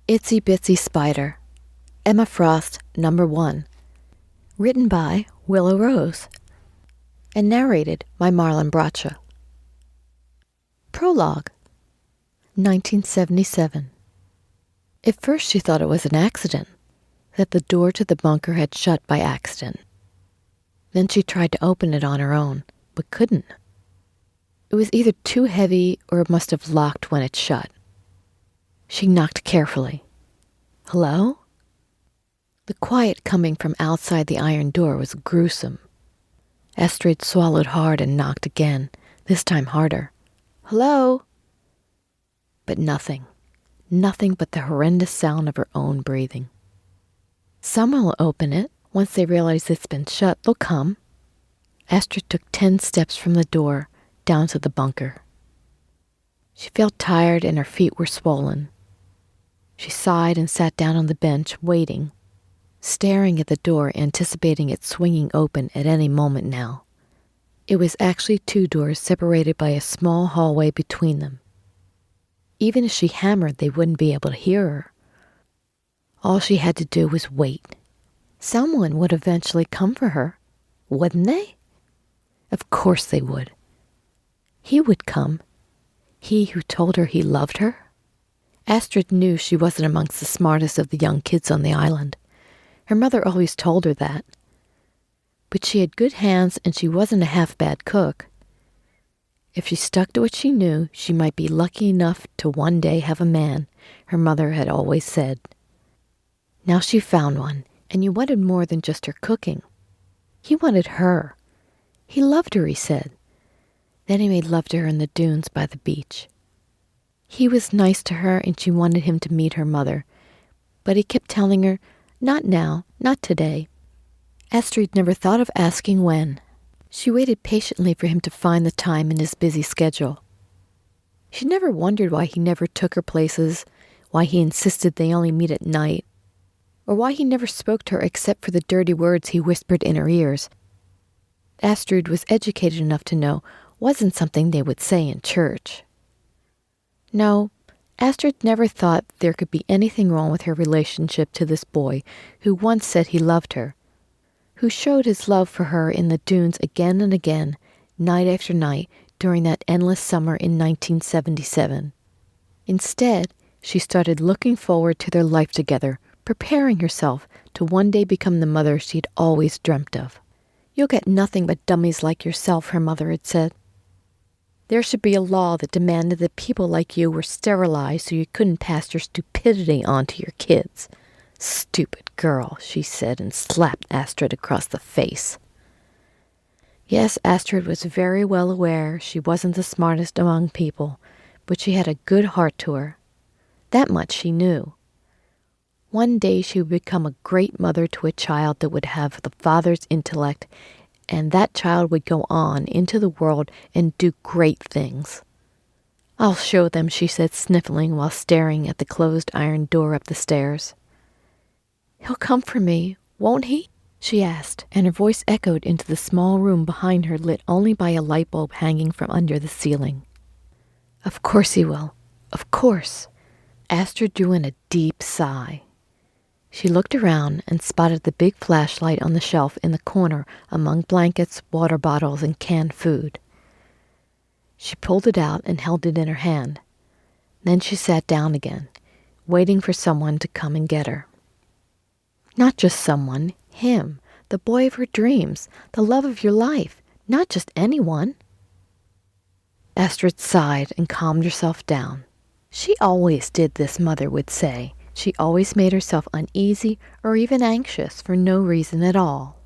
Itsy Bitsy Spider, Emma Frost, Number 1, written by Willow Rose, and narrated by Marlon Bracha. Prologue, 1977. At first she thought it was an accident, that the door to the bunker had shut by accident. Then she tried to open it on her own, but couldn't. It was either too heavy or it must have locked when it shut. She knocked carefully. Hello? The quiet coming from outside the iron door was gruesome. Astrid swallowed hard and knocked again, this time harder. Hello? But nothing. Nothing but the horrendous sound of her own breathing. Someone will open it. Once they realize it's been shut, they'll come. Astrid took 10 steps from the door down to the bunker. She felt tired and her feet were swollen. She sighed and sat down on the bench, waiting, staring at the door, anticipating it swinging open at any moment now. It was actually 2 doors separated by a small hallway between them. Even if she hammered, they wouldn't be able to hear her. All she had to do was wait. Someone would eventually come for her, wouldn't they? Of course they would. He would come. He who told her he loved her. Astrid knew she wasn't amongst the smartest of the young kids on the island. Her mother always told her that. But she had good hands and she wasn't a half-bad cook. If she stuck to what she knew, she might be lucky enough to one day have a man, her mother had always said. Now she found one, and he wanted more than just her cooking. He wanted her. He loved her, he said. Then he made love to her in the dunes by the beach. He was nice to her and she wanted him to meet her mother, but he kept telling her, not now, not today. Astrid never thought of asking when. She waited patiently for him to find the time in his busy schedule. She never wondered why he never took her places, why he insisted they only meet at night, or why he never spoke to her except for the dirty words he whispered in her ears. Astrid was educated enough to know wasn't something they would say in church. No, Astrid never thought there could be anything wrong with her relationship to this boy who once said he loved her, who showed his love for her in the dunes again and again, night after night, during that endless summer in 1977. Instead, she started looking forward to their life together, preparing herself to one day become the mother she'd always dreamt of. You'll get nothing but dummies like yourself, her mother had said. There should be a law that demanded that people like you were sterilized so you couldn't pass your stupidity on to your kids. Stupid girl, she said and slapped Astrid across the face. Yes, Astrid was very well aware she wasn't the smartest among people, but she had a good heart to her. That much she knew. One day she would become a great mother to a child that would have the father's intellect, and that child would go on into the world and do great things. I'll show them, she said, sniffling while staring at the closed iron door up the stairs. He'll come for me, won't he? She asked, and her voice echoed into the small room behind her lit only by a light bulb hanging from under the ceiling. Of course he will. Of course. Astrid drew in a deep sigh. She looked around and spotted the big flashlight on the shelf in the corner among blankets, water bottles, and canned food. She pulled it out and held it in her hand. Then she sat down again, waiting for someone to come and get her. Not just someone, him, the boy of her dreams, the love of your life, not just anyone. Astrid sighed and calmed herself down. She always did this, Mother would say. She always made herself uneasy or even anxious for no reason at all.